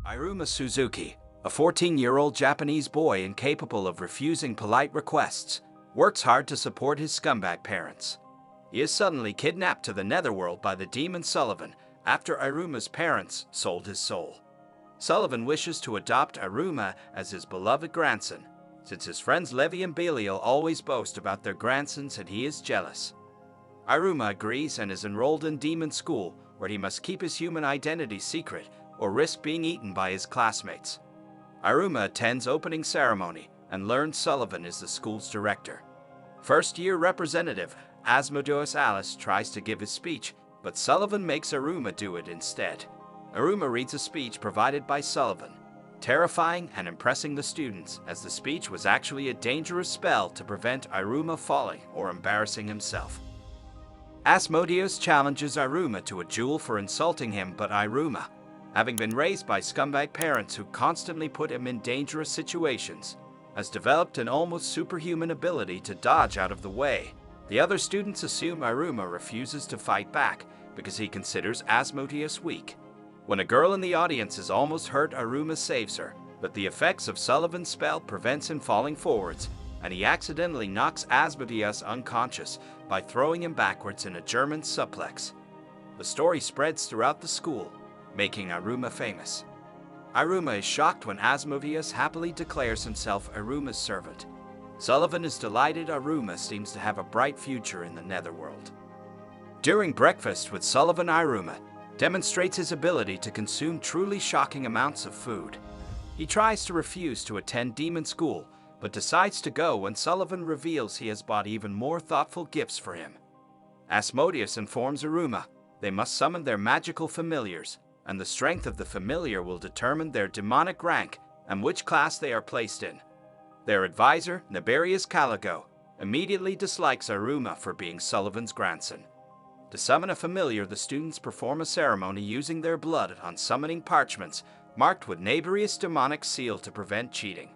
Iruma Suzuki, a 14-year-old Japanese boy incapable of refusing polite requests, works hard to support his scumbag parents. He is suddenly kidnapped to the netherworld by the demon Sullivan after Iruma's parents sold his soul. Sullivan wishes to adopt Iruma as his beloved grandson, since his friends Levi and Belial always boast about their grandsons and he is jealous. Iruma agrees and is enrolled in demon school, where he must keep his human identity secret or risk being eaten by his classmates. Iruma attends opening ceremony and learns Sullivan is the school's director. First-year representative Asmodeus tries to give his speech, but Sullivan makes Iruma do it instead. Iruma reads a speech provided by Sullivan, terrifying and impressing the students, as the speech was actually a dangerous spell to prevent Iruma falling or embarrassing himself. Asmodeus challenges Iruma to a duel for insulting him, but Iruma, having been raised by scumbag parents who constantly put him in dangerous situations, has developed an almost superhuman ability to dodge out of the way. The other students assume Iruma refuses to fight back because he considers Asmodeus weak. When a girl in the audience is almost hurt, Iruma saves her, but the effects of Sullivan's spell prevents him falling forwards, and he accidentally knocks Asmodeus unconscious by throwing him backwards in a German suplex. The story spreads throughout the school, making Iruma famous. Iruma is shocked when Asmodeus happily declares himself Iruma's servant. Sullivan is delighted Iruma seems to have a bright future in the netherworld. During breakfast with Sullivan, Iruma demonstrates his ability to consume truly shocking amounts of food. He tries to refuse to attend demon school, but decides to go when Sullivan reveals he has bought even more thoughtful gifts for him. Asmodeus informs Iruma they must summon their magical familiars, and the strength of the familiar will determine their demonic rank and which class they are placed in. Their advisor, Naberius Caligo, immediately dislikes Iruma for being Sullivan's grandson. To summon a familiar, the students perform a ceremony using their blood on summoning parchments marked with Naberius' demonic seal to prevent cheating.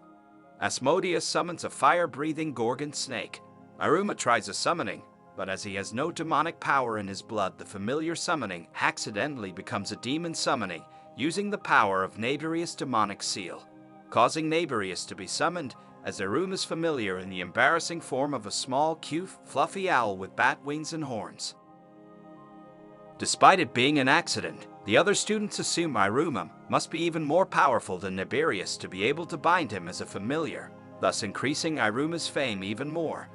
Asmodeus summons a fire-breathing Gorgon snake. Iruma tries a summoning, but as he has no demonic power in his blood, the familiar summoning accidentally becomes a demon summoning using the power of Naberius' demonic seal, causing Naberius to be summoned as Iruma's familiar in the embarrassing form of a small, cute, fluffy owl with bat wings and horns. Despite it being an accident, the other students assume Iruma must be even more powerful than Naberius to be able to bind him as a familiar, thus increasing Iruma's fame even more.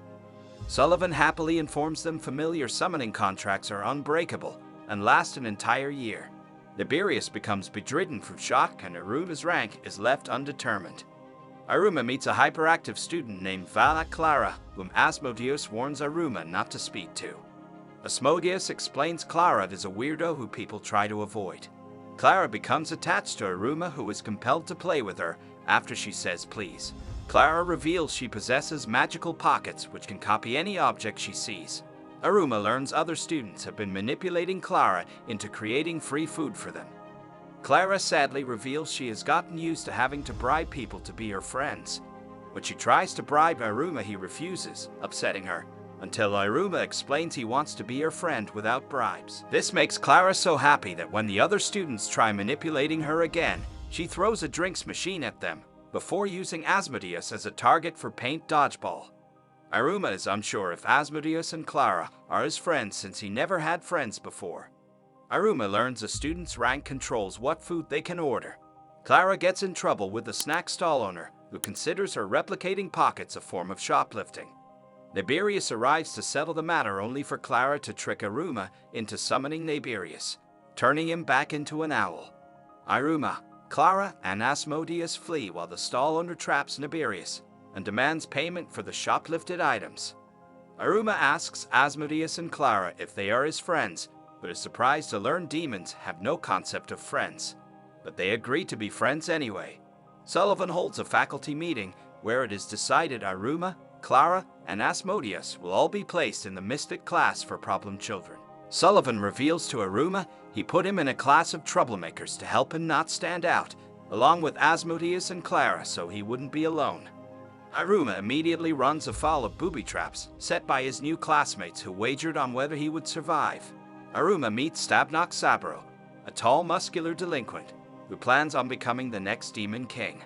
Sullivan happily informs them familiar summoning contracts are unbreakable and last an entire year. Naberius becomes bedridden from shock and Iruma's rank is left undetermined. Iruma meets a hyperactive student named Valac Clara, whom Asmodeus warns Iruma not to speak to. Asmodeus explains Clara is a weirdo who people try to avoid. Clara becomes attached to Iruma, who is compelled to play with her after she says please. Clara reveals she possesses magical pockets which can copy any object she sees. Iruma learns other students have been manipulating Clara into creating free food for them. Clara sadly reveals she has gotten used to having to bribe people to be her friends. When she tries to bribe Iruma, he refuses, upsetting her, until Iruma explains he wants to be her friend without bribes. This makes Clara so happy that when the other students try manipulating her again, she throws a drinks machine at them, before using Asmodeus as a target for paint dodgeball. Iruma is unsure if Asmodeus and Clara are his friends since he never had friends before. Iruma learns a student's rank controls what food they can order. Clara gets in trouble with the snack stall owner, who considers her replicating pockets a form of shoplifting. Naberius arrives to settle the matter, only for Clara to trick Iruma into summoning Naberius, turning him back into an owl. Iruma, Clara, and Asmodeus flee while the stall owner traps Naberius and demands payment for the shoplifted items. Iruma asks Asmodeus and Clara if they are his friends, but is surprised to learn demons have no concept of friends. But they agree to be friends anyway. Sullivan holds a faculty meeting where it is decided Iruma, Clara, and Asmodeus will all be placed in the Misfit class for problem children. Sullivan reveals to Iruma he put him in a class of troublemakers to help him not stand out, along with Asmodeus and Clara, so he wouldn't be alone. Iruma immediately runs afoul of booby traps set by his new classmates who wagered on whether he would survive. Iruma meets Stabnock Saburo, a tall, muscular delinquent who plans on becoming the next Demon King.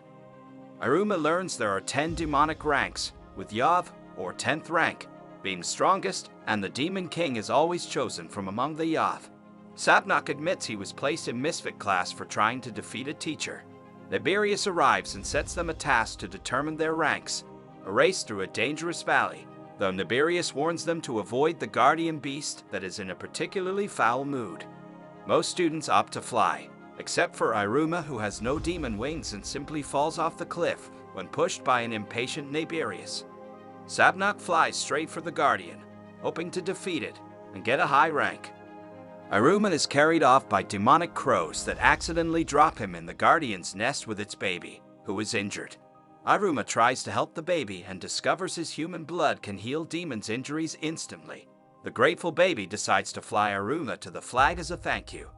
Iruma learns there are 10 demonic ranks, with Yav, or 10th rank, being strongest, and the Demon King is always chosen from among the Yav. Sabnok admits he was placed in Misfit class for trying to defeat a teacher. Nibirius arrives and sets them a task to determine their ranks, a race through a dangerous valley, though Nibirius warns them to avoid the guardian beast that is in a particularly foul mood. Most students opt to fly, except for Iruma, who has no demon wings and simply falls off the cliff when pushed by an impatient Nibirius. Sabnok flies straight for the guardian, hoping to defeat it and get a high rank. Iruma is carried off by demonic crows that accidentally drop him in the guardian's nest with its baby, who is injured. Iruma tries to help the baby and discovers his human blood can heal demons' injuries instantly. The grateful baby decides to fly Iruma to the flag as a thank you.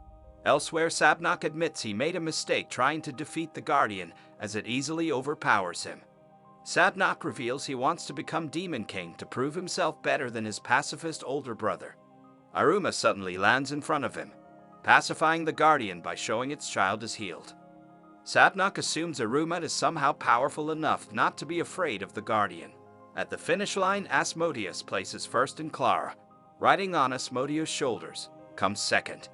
Elsewhere, Sabnok admits he made a mistake trying to defeat the guardian, as it easily overpowers him. Sabnok reveals he wants to become Demon King to prove himself better than his pacifist older brother. Iruma suddenly lands in front of him, pacifying the guardian by showing its child is healed. Sabnok assumes Iruma is somehow powerful enough not to be afraid of the guardian. At the finish line, Asmodeus places first and Clara, riding on Asmodeus' shoulders, comes second.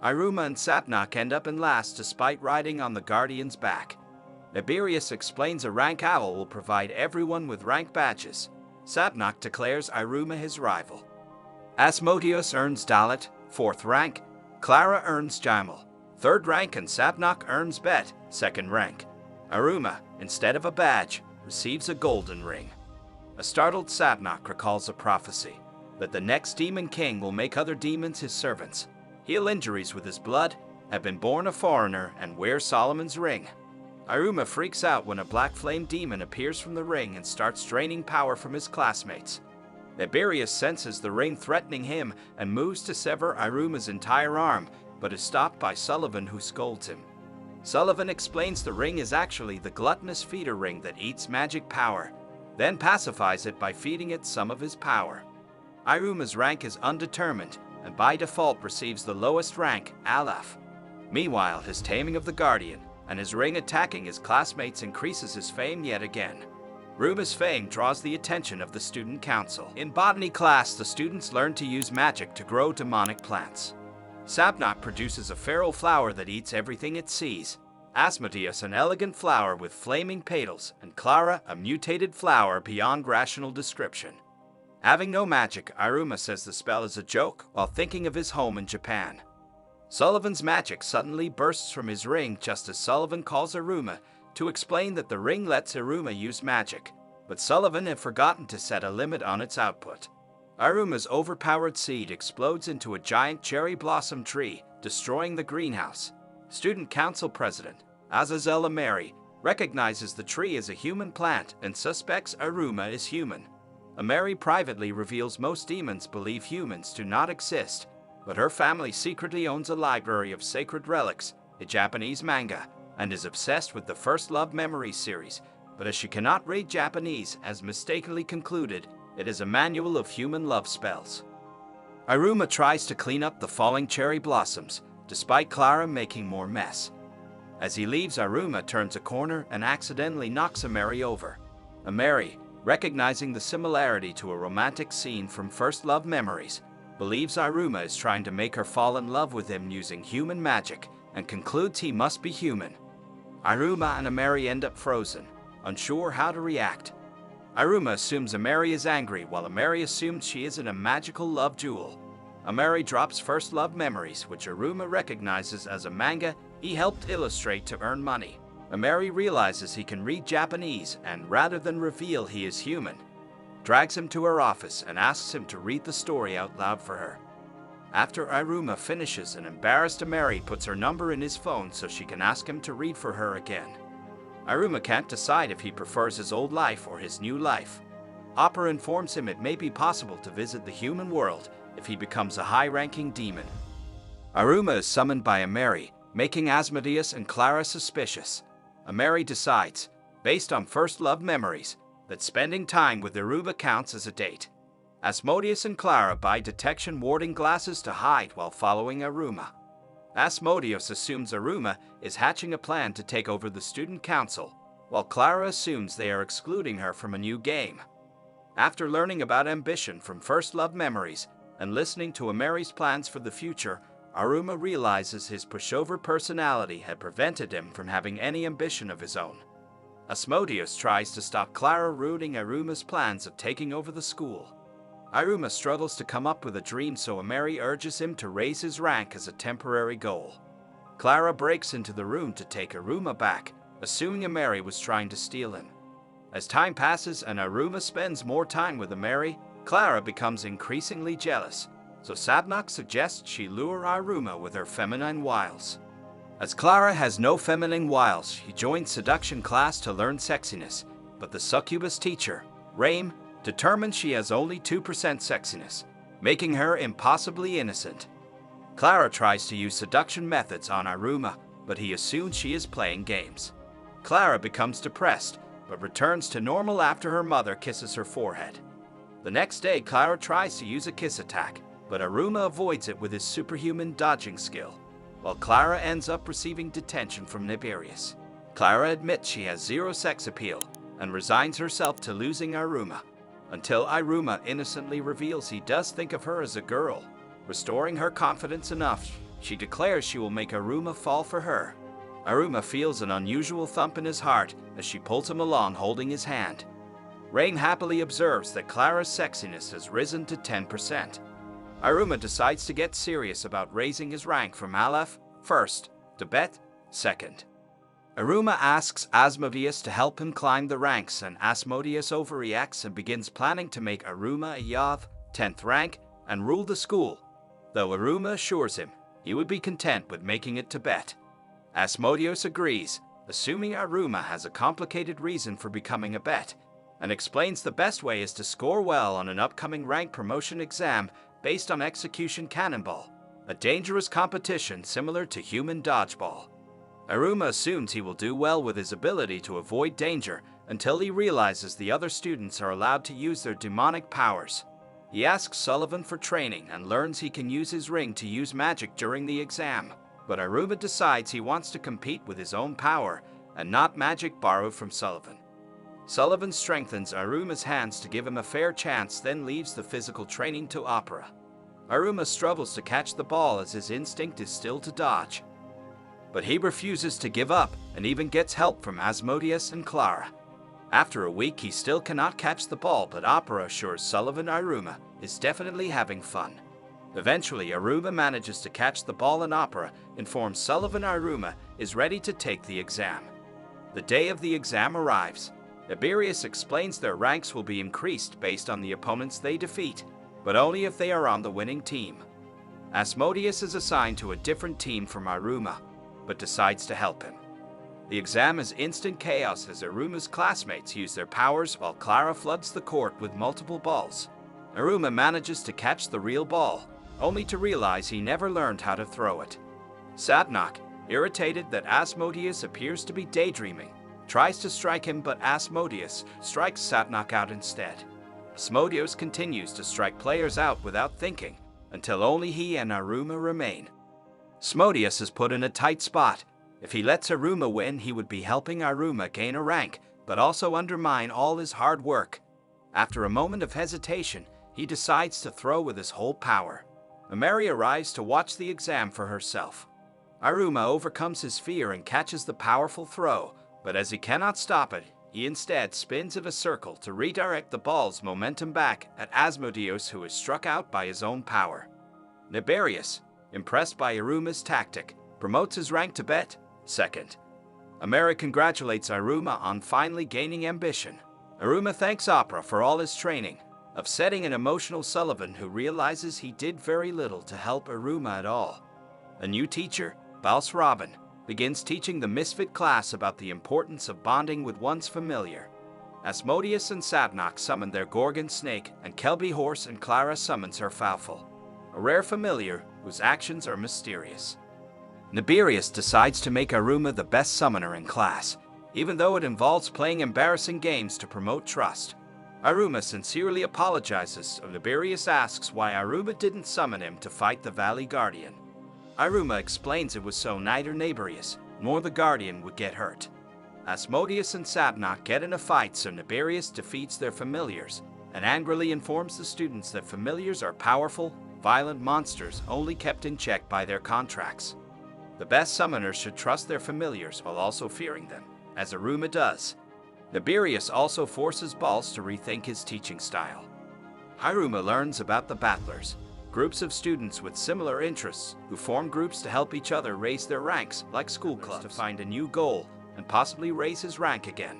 Iruma and Sabnok end up in last despite riding on the guardian's back. Nibirius explains a rank owl will provide everyone with rank badges. Sabnok declares Iruma his rival. Asmodeus earns Dalit, 4th rank. Clara earns Jamal, 3rd rank, and Sabnok earns Bet, 2nd rank. Iruma, instead of a badge, receives a golden ring. A startled Sabnok recalls a prophecy that the next Demon King will make other demons his servants, heal injuries with his blood, have been born a foreigner, and wear Solomon's ring. Iruma freaks out when a black flame demon appears from the ring and starts draining power from his classmates. Nibirius senses the ring threatening him and moves to sever Iruma's entire arm, but is stopped by Sullivan, who scolds him. Sullivan explains the ring is actually the Gluttonous feeder ring that eats magic power, then pacifies it by feeding it some of his power. Iruma's rank is undetermined, and by default receives the lowest rank, Aleph. Meanwhile, his taming of the Guardian and his ring attacking his classmates increases his fame yet again. Iruma's fame draws the attention of the student council. In botany class, the students learn to use magic to grow demonic plants. Sabnok produces a feral flower that eats everything it sees, Asmodeus an elegant flower with flaming petals, and Clara a mutated flower beyond rational description. Having no magic, Iruma says the spell is a joke while thinking of his home in Japan. Sullivan's magic suddenly bursts from his ring just as Sullivan calls Iruma to explain that the ring lets Iruma use magic, but Sullivan had forgotten to set a limit on its output. Iruma's overpowered seed explodes into a giant cherry blossom tree, destroying the greenhouse. Student Council President Azazel Ameri recognizes the tree as a human plant and suspects Iruma is human. Ameri privately reveals most demons believe humans do not exist, but her family secretly owns a library of sacred relics, a Japanese manga, and is obsessed with the First Love Memories series, but as she cannot read Japanese, as mistakenly concluded, it is a manual of human love spells. Iruma tries to clean up the falling cherry blossoms, despite Clara making more mess. As he leaves, Iruma turns a corner and accidentally knocks Ameri over. Ameri, recognizing the similarity to a romantic scene from First Love Memories, believes Iruma is trying to make her fall in love with him using human magic and concludes he must be human. Iruma and Ameri end up frozen, unsure how to react. Iruma assumes Ameri is angry while Ameri assumes she is in a magical love duel. Ameri drops First Love Memories, which Iruma recognizes as a manga he helped illustrate to earn money. Ameri realizes he can read Japanese and, rather than reveal he is human, drags him to her office and asks him to read the story out loud for her. After Iruma finishes, an embarrassed Ameri puts her number in his phone so she can ask him to read for her again. Iruma can't decide if he prefers his old life or his new life. Opera informs him it may be possible to visit the human world if he becomes a high-ranking demon. Iruma is summoned by Ameri, making Asmodeus and Clara suspicious. Ameri decides, based on First Love Memories, that spending time with Iruma counts as a date. Asmodeus and Clara buy detection warding glasses to hide while following Iruma. Asmodeus assumes Iruma is hatching a plan to take over the student council, while Clara assumes they are excluding her from a new game. After learning about ambition from first love memories and listening to Ameri's plans for the future, Iruma realizes his pushover personality had prevented him from having any ambition of his own. Asmodeus tries to stop Clara ruining Iruma's plans of taking over the school. Iruma struggles to come up with a dream, so Ameri urges him to raise his rank as a temporary goal. Clara breaks into the room to take Iruma back, assuming Ameri was trying to steal him. As time passes and Iruma spends more time with Ameri, Clara becomes increasingly jealous, so Sadnok suggests she lure Iruma with her feminine wiles. As Clara has no feminine wiles, she joins seduction class to learn sexiness, but the succubus teacher, Raim, determines she has only 2% sexiness, making her impossibly innocent. Clara tries to use seduction methods on Iruma, but he assumes she is playing games. Clara becomes depressed, but returns to normal after her mother kisses her forehead. The next day, Clara tries to use a kiss attack, but Iruma avoids it with his superhuman dodging skill, while Clara ends up receiving detention from Niberius. Clara admits she has zero sex appeal and resigns herself to losing Iruma, until Iruma innocently reveals he does think of her as a girl. Restoring her confidence enough, she declares she will make Iruma fall for her. Iruma feels an unusual thump in his heart as she pulls him along holding his hand. Rain happily observes that Clara's sexiness has risen to 10%. Iruma decides to get serious about raising his rank from Aleph, first, to Bet, second. Iruma asks Asmodeus to help him climb the ranks, and Asmodeus overreacts and begins planning to make Iruma a Yav, 10th rank, and rule the school, though Iruma assures him he would be content with making it to Bet. Asmodeus agrees, assuming Iruma has a complicated reason for becoming a Bet, and explains the best way is to score well on an upcoming rank promotion exam based on execution cannonball, a dangerous competition similar to human dodgeball. Iruma assumes he will do well with his ability to avoid danger until he realizes the other students are allowed to use their demonic powers. He asks Sullivan for training and learns he can use his ring to use magic during the exam, but Iruma decides he wants to compete with his own power and not magic borrowed from Sullivan. Sullivan strengthens Iruma's hands to give him a fair chance, then leaves the physical training to Opera. Iruma struggles to catch the ball as his instinct is still to dodge, but he refuses to give up and even gets help from Asmodeus and Clara. After a week, he still cannot catch the ball, but Opera assures Sullivan Iruma is definitely having fun. Eventually, Iruma manages to catch the ball, and Opera informs Sullivan Iruma is ready to take the exam. The day of the exam arrives. Niberius explains their ranks will be increased based on the opponents they defeat, but only if they are on the winning team. Asmodeus is assigned to a different team from Iruma, but decides to help him. The exam is instant chaos as Iruma's classmates use their powers while Clara floods the court with multiple balls. Iruma manages to catch the real ball, only to realize he never learned how to throw it. Sadnok, irritated that Asmodeus appears to be daydreaming, tries to strike him, but Asmodeus strikes Sadnok out instead. Asmodeus continues to strike players out without thinking, until only he and Iruma remain. Asmodeus is put in a tight spot. If he lets Iruma win, he would be helping Iruma gain a rank, but also undermine all his hard work. After a moment of hesitation, he decides to throw with his whole power. Ameri arrives to watch the exam for herself. Iruma overcomes his fear and catches the powerful throw, but as he cannot stop it, he instead spins in a circle to redirect the ball's momentum back at Asmodeus, who is struck out by his own power. Niberius, impressed by Iruma's tactic, promotes his rank to Bet, second. Ameri congratulates Iruma on finally gaining ambition. Iruma thanks Opera for all his training, upsetting an emotional Sullivan who realizes he did very little to help Iruma at all. A new teacher, Babyls Robin, begins teaching the Misfit class about the importance of bonding with one's familiar. Asmodeus and Sadnok summon their Gorgon snake, and Kelby horse, and Clara summons her Falfel, a rare familiar whose actions are mysterious. Niberius decides to make Iruma the best summoner in class, even though it involves playing embarrassing games to promote trust. Iruma sincerely apologizes, and Niberius asks why Iruma didn't summon him to fight the Valley Guardian. Iruma explains it was so neither Naberius nor the Guardian would get hurt. Asmodeus and Sabnok get in a fight, so Naberius defeats their familiars and angrily informs the students that familiars are powerful, violent monsters only kept in check by their contracts. The best summoners should trust their familiars while also fearing them, as Iruma does. Naberius also forces Balls to rethink his teaching style. Iruma learns about the Battlers, groups of students with similar interests who form groups to help each other raise their ranks like school clubs to find a new goal and possibly raise his rank again.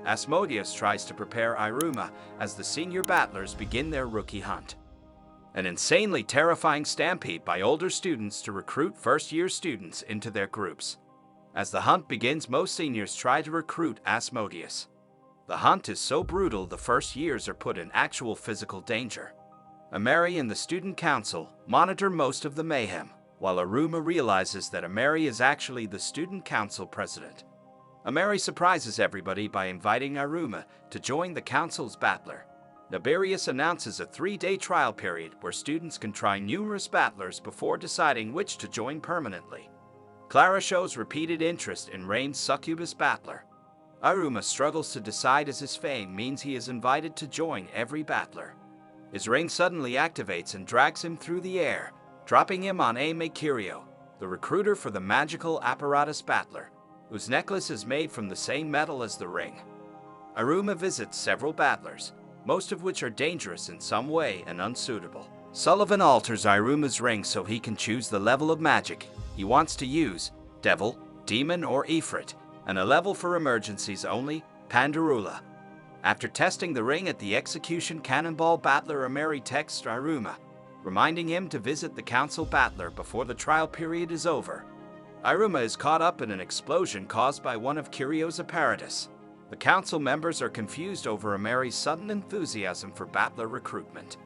Asmodeus tries to prepare Iruma as the senior Battlers begin their rookie hunt. An insanely terrifying stampede by older students to recruit first-year students into their groups. As the hunt begins, most seniors try to recruit Asmodeus. The hunt is so brutal the first years are put in actual physical danger. Ameri and the student council monitor most of the mayhem, while Iruma realizes that Ameri is actually the student council president. Ameri surprises everybody by inviting Iruma to join the council's battler. Naberius announces a 3-day trial period where students can try numerous battlers before deciding which to join permanently. Clara shows repeated interest in Rain's succubus battler. Iruma struggles to decide as his fame means he is invited to join every battler. His ring suddenly activates and drags him through the air, dropping him on AMD Kirio, the recruiter for the magical apparatus battler, whose necklace is made from the same metal as the ring. Iruma visits several battlers, most of which are dangerous in some way and unsuitable. Sullivan alters Iruma's ring so he can choose the level of magic he wants to use, Devil, Demon, or Ifrit, and a level for emergencies only, Pandarula. After testing the ring at the execution cannonball battler, Ameri texts Iruma, reminding him to visit the council battler before the trial period is over. Iruma is caught up in an explosion caused by one of Kirio's apparatus. The council members are confused over Ameri's sudden enthusiasm for battler recruitment.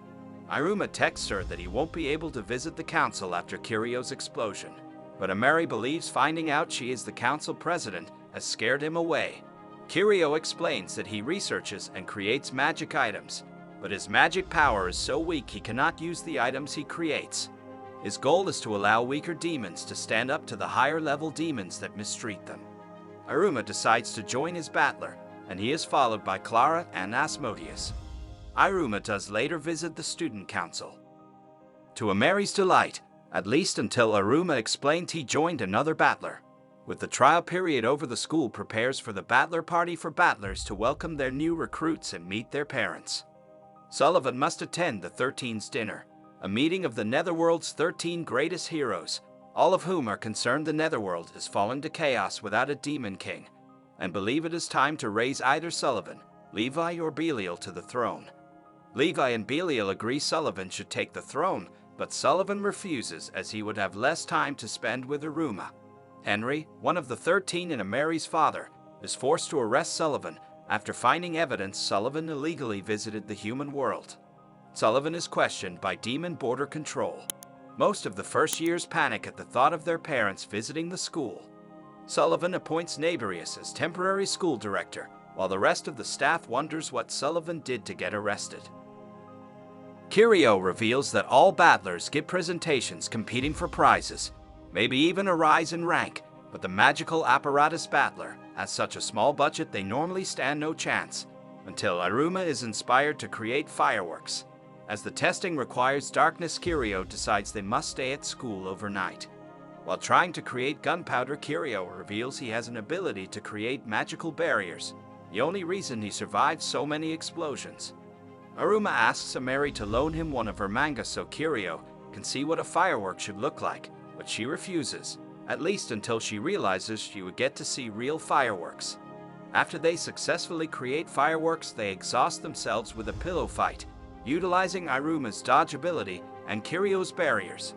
Iruma texts her that he won't be able to visit the council after Kirio's explosion, but Ameri believes finding out she is the council president has scared him away. Kirio explains that he researches and creates magic items, but his magic power is so weak he cannot use the items he creates. His goal is to allow weaker demons to stand up to the higher level demons that mistreat them. Iruma decides to join his battler, and he is followed by Clara and Asmodeus. Iruma does later visit the student council. To Ameri's delight, at least until Iruma explained he joined another battler. With the trial period over, the school prepares for the battler party for battlers to welcome their new recruits and meet their parents. Sullivan must attend the 13's dinner, a meeting of the Netherworld's 13 greatest heroes, all of whom are concerned the Netherworld is falling to chaos without a demon king, and believe it is time to raise either Sullivan, Levi, or Belial to the throne. Levi and Belial agree Sullivan should take the throne, but Sullivan refuses as he would have less time to spend with Iruma. Henry, one of the 13 and Ameri's father, is forced to arrest Sullivan after finding evidence Sullivan illegally visited the human world. Sullivan is questioned by Demon Border Control. Most of the first years panic at the thought of their parents visiting the school. Sullivan appoints Naberius as temporary school director, while the rest of the staff wonders what Sullivan did to get arrested. Kirio reveals that all battlers give presentations competing for prizes, maybe even a rise in rank, but the magical apparatus battler has such a small budget they normally stand no chance, until Iruma is inspired to create fireworks. As the testing requires darkness, Kirio decides they must stay at school overnight. While trying to create gunpowder, Kirio reveals he has an ability to create magical barriers, the only reason he survived so many explosions. Iruma asks Ameri to loan him one of her manga so Kirio can see what a firework should look like, but she refuses, at least until she realizes she would get to see real fireworks. After they successfully create fireworks, they exhaust themselves with a pillow fight, utilizing Iruma's dodge ability and Kirio's barriers.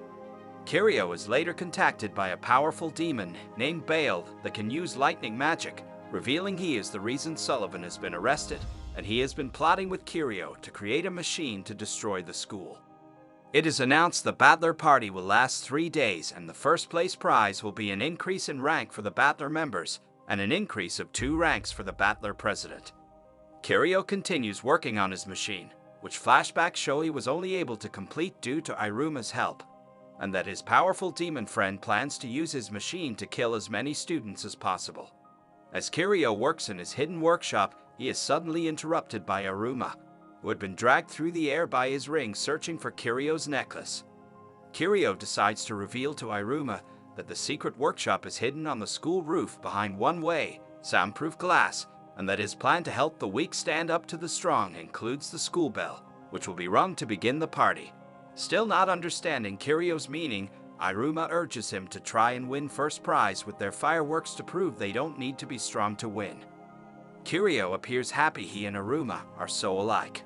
Kirio is later contacted by a powerful demon named Baal that can use lightning magic, revealing he is the reason Sullivan has been arrested, and he has been plotting with Kirio to create a machine to destroy the school. It is announced the battler party will last 3 days, and the first place prize will be an increase in rank for the battler members and an increase of 2 ranks for the battler president. Kirio continues working on his machine, which flashbacks show he was only able to complete due to Iruma's help. and that his powerful demon friend plans to use his machine to kill as many students as possible. As Kiryu works in his hidden workshop, he is suddenly interrupted by Iruma, who had been dragged through the air by his ring searching for Kiryu's necklace. Kiryu decides to reveal to Iruma that the secret workshop is hidden on the school roof behind one-way, soundproof glass, and that his plan to help the weak stand up to the strong includes the school bell, which will be rung to begin the party. Still not understanding Kiryu's meaning, Iruma urges him to try and win first prize with their fireworks to prove they don't need to be strong to win. Kiryu appears happy he and Iruma are so alike.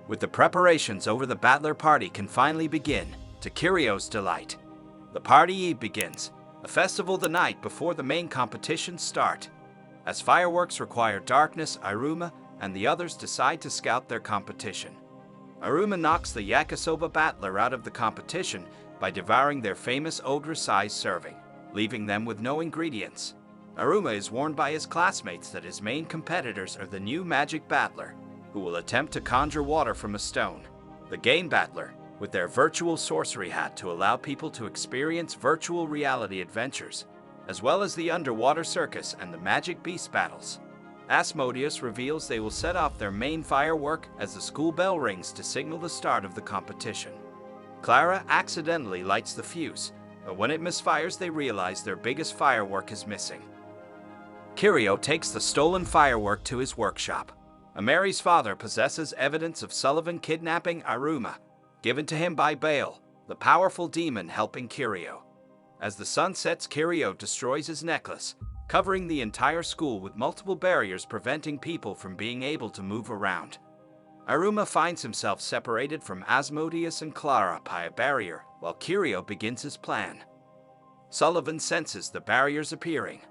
With the preparations over the Battler party can finally begin, to Kiryu's delight. The party eve begins, a festival the night before the main competitions start. As fireworks require darkness, Iruma and the others decide to scout their competition. Iruma knocks the Yakisoba Battler out of the competition by devouring their famous ogre-sized serving, leaving them with no ingredients. Iruma is warned by his classmates that his main competitors are the new Magic Battler, who will attempt to conjure water from a stone, the Game Battler, with their virtual sorcery hat to allow people to experience virtual reality adventures, as well as the underwater circus and the magic beast battles. Asmodeus reveals they will set off their main firework as the school bell rings to signal the start of the competition. Clara accidentally lights the fuse, but when it misfires they realize their biggest firework is missing. Kiryu takes the stolen firework to his workshop. Amari's father possesses evidence of Sullivan kidnapping Iruma, given to him by Baal, the powerful demon helping Kiryu. As the sun sets, Kiryu destroys his necklace, covering the entire school with multiple barriers preventing people from being able to move around. Iruma finds himself separated from Asmodeus and Clara by a barrier, while Kiryu begins his plan. Sullivan senses the barriers appearing.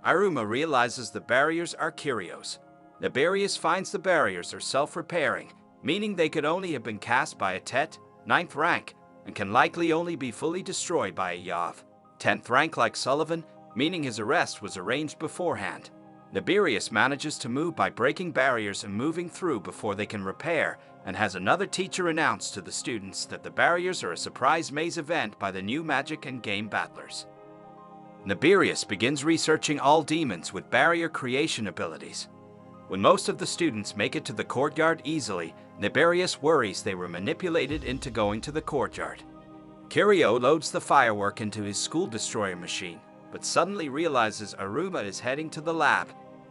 Iruma realizes the barriers are Kiryu's. Nibarius finds the barriers are self-repairing, meaning they could only have been cast by a Tet, 9th rank, and can likely only be fully destroyed by a Yav, 10th rank like Sullivan, meaning his arrest was arranged beforehand. Nibarius manages to move by breaking barriers and moving through before they can repair, and has another teacher announce to the students that the barriers are a surprise maze event by the new magic and game battlers. Nibarius begins researching all demons with barrier creation abilities. When most of the students make it to the courtyard easily, Nibarius worries they were manipulated into going to the courtyard. Kiryu loads the firework into his school destroyer machine, but suddenly realizes Iruma is heading to the lab,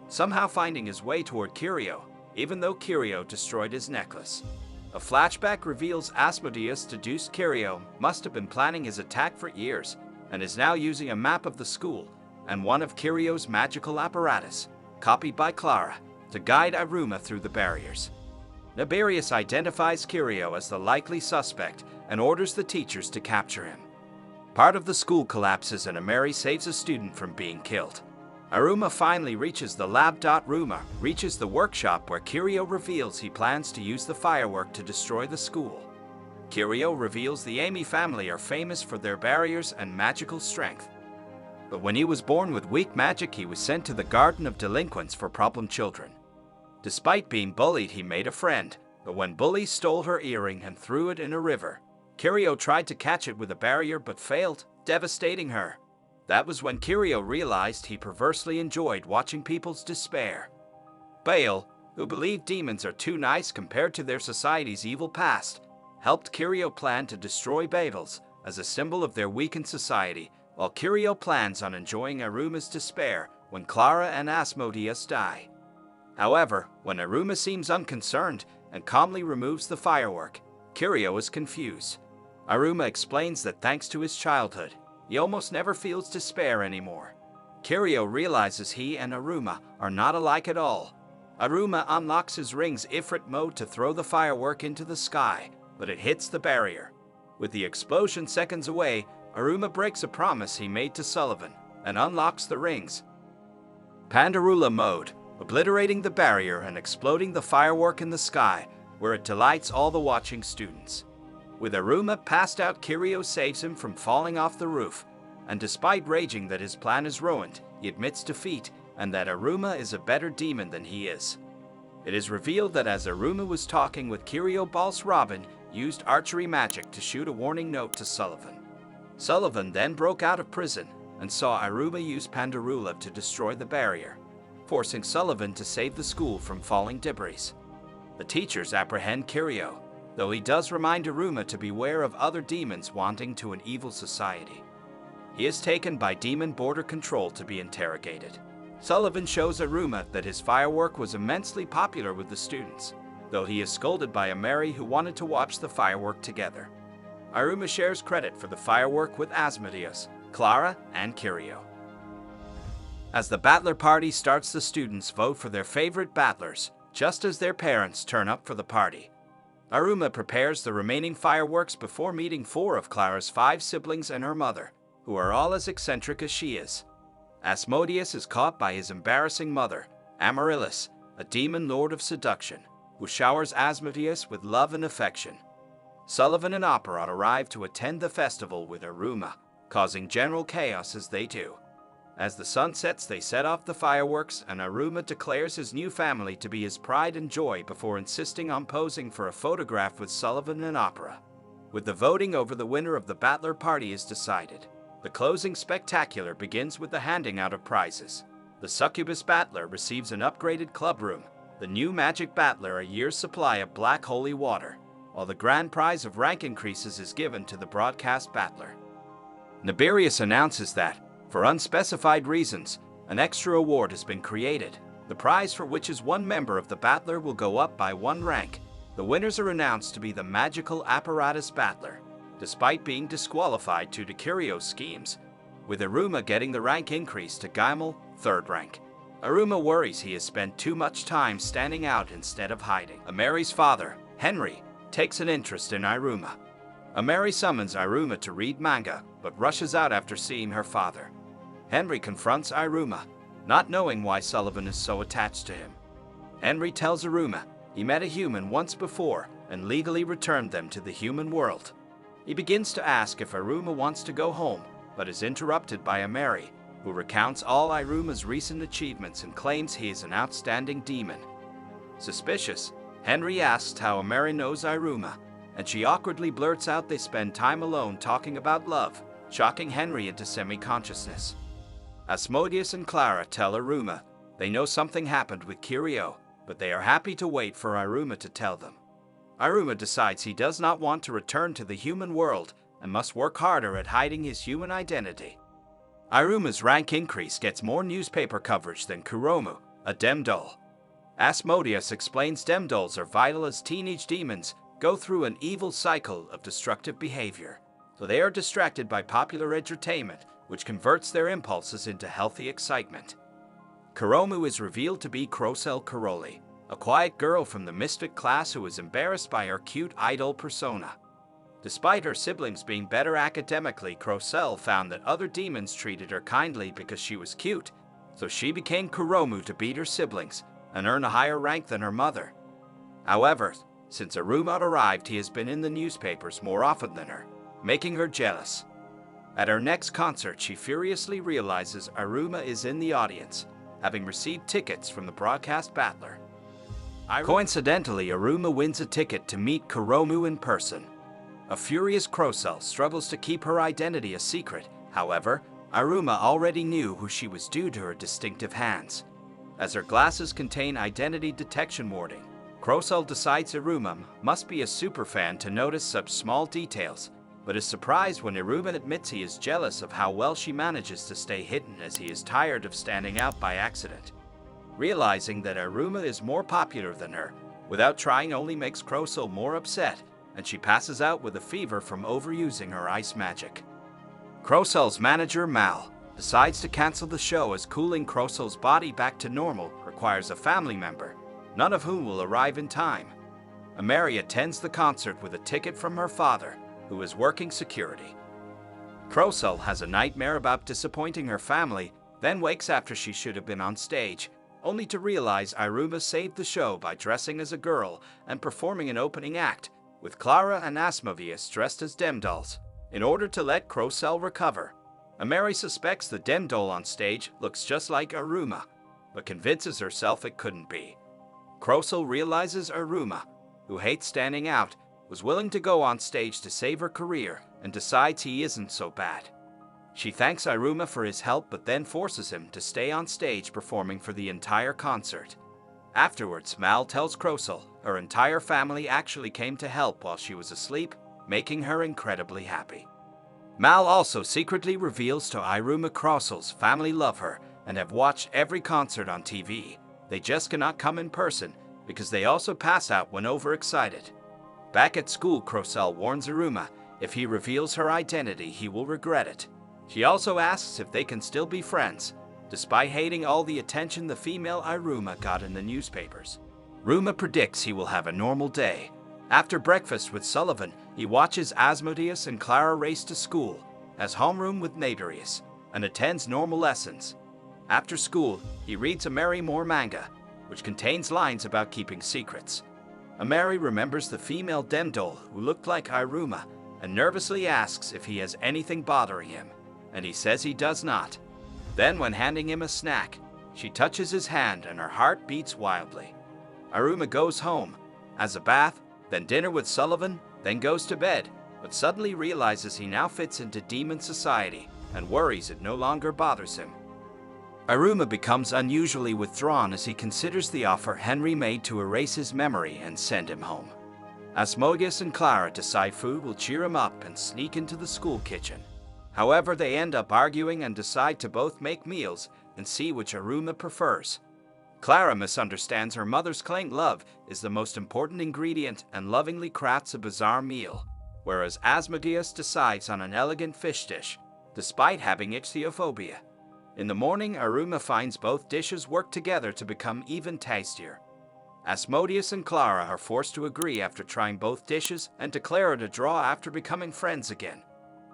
somehow finding his way toward Kiryu, even though Kiryu destroyed his necklace. A flashback reveals Asmodeus deduced Kiryu must have been planning his attack for years, and is now using a map of the school and one of Kiryu's magical apparatus, copied by Clara, to guide Iruma through the barriers. Nibarius identifies Kiryu as the likely suspect and orders the teachers to capture him. Part of the school collapses and Amari saves a student from being killed. Iruma finally reaches the lab. Ruma reaches the workshop where Kiryu reveals he plans to use the firework to destroy the school. Kiryu reveals the Ami family are famous for their barriers and magical strength. But when he was born with weak magic, he was sent to the Garden of Delinquents for problem children. Despite being bullied, he made a friend, but when bullies stole her earring and threw it in a river, Kiryu tried to catch it with a barrier but failed, devastating her. That was when Kiryu realized he perversely enjoyed watching people's despair. Baal, who believed demons are too nice compared to their society's evil past, helped Kiryu plan to destroy Babyls as a symbol of their weakened society, while Kiryu plans on enjoying Iruma's despair when Clara and Asmodeus die. However, when Iruma seems unconcerned and calmly removes the firework, Kiryu is confused. Iruma explains that thanks to his childhood, he almost never feels despair anymore. Kiryu realizes he and Iruma are not alike at all. Iruma unlocks his ring's Ifrit mode to throw the firework into the sky, but it hits the barrier. With the explosion seconds away, Iruma breaks a promise he made to Sullivan and unlocks the rings. Pandarula mode, obliterating the barrier and exploding the firework in the sky, where it delights all the watching students. With Iruma passed out, Kiryu saves him from falling off the roof, and despite raging that his plan is ruined, he admits defeat and that Iruma is a better demon than he is. It is revealed that as Iruma was talking with Kiryu, Balls Robin used archery magic to shoot a warning note to Sullivan. Sullivan then broke out of prison and saw Iruma use Pandorula to destroy the barrier, forcing Sullivan to save the school from falling debris. The teachers apprehend Kiryu, though he does remind Iruma to beware of other demons wanting to an evil society. He is taken by Demon Border Control to be interrogated. Sullivan shows Iruma that his firework was immensely popular with the students, though he is scolded by Ameri who wanted to watch the firework together. Iruma shares credit for the firework with Asmodeus, Clara, and Kiryu. As the battler party starts, the students vote for their favorite battlers, just as their parents turn up for the party. Iruma prepares the remaining fireworks before meeting 4 of Clara's 5 siblings and her mother, who are all as eccentric as she is. Asmodeus is caught by his embarrassing mother, Amaryllis, a demon lord of seduction, who showers Asmodeus with love and affection. Sullivan and Apparat arrive to attend the festival with Iruma, causing general chaos as they do. As the sun sets, they set off the fireworks, and Iruma declares his new family to be his pride and joy before insisting on posing for a photograph with Sullivan and Apparat. With the voting over the winner of the battler party is decided, the closing spectacular begins with the handing out of prizes. The Succubus Battler receives an upgraded club room, the new Magic Battler a year's supply of black holy water, while the grand prize of rank increases is given to the Broadcast Battler. Nibirius announces that, for unspecified reasons, an extra award has been created, the prize for which is 1 member of the Battler will go up by 1 rank. The winners are announced to be the Magical Apparatus Battler, despite being disqualified due to Kiryu's schemes, with Iruma getting the rank increase to Gaimel, 3rd rank. Iruma worries he has spent too much time standing out instead of hiding. Ameri's father, Henry, takes an interest in Iruma. Ameri summons Iruma to read manga, but rushes out after seeing her father. Henry confronts Iruma, not knowing why Sullivan is so attached to him. Henry tells Iruma he met a human once before and legally returned them to the human world. He begins to ask if Iruma wants to go home, but is interrupted by Ameri, who recounts all Iruma's recent achievements and claims he is an outstanding demon. Suspicious, Henry asks how Ameri knows Iruma, and she awkwardly blurts out they spend time alone talking about love, shocking Henry into semi-consciousness. Asmodeus and Clara tell Iruma they know something happened with Kiryu, but they are happy to wait for Iruma to tell them. Iruma decides he does not want to return to the human world and must work harder at hiding his human identity. Iruma's rank increase gets more newspaper coverage than Kuromu, a Demdol. Asmodeus explains Demdols are vital as teenage demons go through an evil cycle of destructive behavior, so they are distracted by popular entertainment, which converts their impulses into healthy excitement. Kuromu is revealed to be Crocell Karoli, a quiet girl from the Misfit class who is embarrassed by her cute idol persona. Despite her siblings being better academically, Crocell found that other demons treated her kindly because she was cute, so she became Kuromu to beat her siblings and earn a higher rank than her mother. However, since Iruma arrived, he has been in the newspapers more often than her, making her jealous. At her next concert, she furiously realizes Iruma is in the audience, having received tickets from the Broadcast Battler. Coincidentally, Iruma wins a ticket to meet Kuromu in person. A furious Crocell struggles to keep her identity a secret. However, Iruma already knew who she was due to her distinctive hands. As her glasses contain identity detection warning, Crocell decides Iruma must be a superfan to notice such small details, but is surprised when Iruma admits he is jealous of how well she manages to stay hidden as he is tired of standing out by accident. Realizing that Iruma is more popular than her, without trying only makes Crocell more upset, and she passes out with a fever from overusing her ice magic. Crocell's manager, Mal, decides to cancel the show as cooling Crocell's body back to normal requires a family member, none of whom will arrive in time. Ameri attends the concert with a ticket from her father, who is working security. Crocell has a nightmare about disappointing her family, then wakes after she should have been on stage, only to realize Iruma saved the show by dressing as a girl and performing an opening act, with Clara and Asmodeus dressed as Demdolls, in order to let Crocell recover. Ameri suspects the Demdoll on stage looks just like Iruma, but convinces herself it couldn't be. Crocell realizes Iruma, who hates standing out, was willing to go on stage to save her career and decides he isn't so bad. She thanks Iruma for his help but then forces him to stay on stage performing for the entire concert. Afterwards, Mal tells Crosel her entire family actually came to help while she was asleep, making her incredibly happy. Mal also secretly reveals to Iruma Crosel's family love her and have watched every concert on TV. They just cannot come in person because they also pass out when overexcited. Back at school, Crosel warns Iruma if he reveals her identity, he will regret it. She also asks if they can still be friends, despite hating all the attention the female Iruma got in the newspapers. Iruma predicts he will have a normal day. After breakfast with Sullivan, he watches Asmodeus and Clara race to school, has homeroom with Mairimashita, and attends normal lessons. After school, he reads a manga, which contains lines about keeping secrets. Amari remembers the female Demdol who looked like Iruma and nervously asks if he has anything bothering him, and he says he does not. Then when handing him a snack, she touches his hand and her heart beats wildly. Iruma goes home, has a bath, then dinner with Sullivan, then goes to bed, but suddenly realizes he now fits into demon society and worries it no longer bothers him. Iruma becomes unusually withdrawn as he considers the offer Henry made to erase his memory and send him home. Asmodeus and Clara decide food will cheer him up and sneak into the school kitchen. However, they end up arguing and decide to both make meals and see which Iruma prefers. Clara misunderstands her mother's claimed love is the most important ingredient and lovingly crafts a bizarre meal, whereas Asmodeus decides on an elegant fish dish, despite having ichthyophobia. In the morning, Iruma finds both dishes work together to become even tastier. Asmodeus and Clara are forced to agree after trying both dishes and declare it a draw after becoming friends again.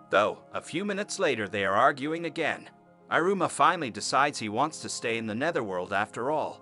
Though, a few minutes later they are arguing again. Iruma finally decides he wants to stay in the netherworld after all.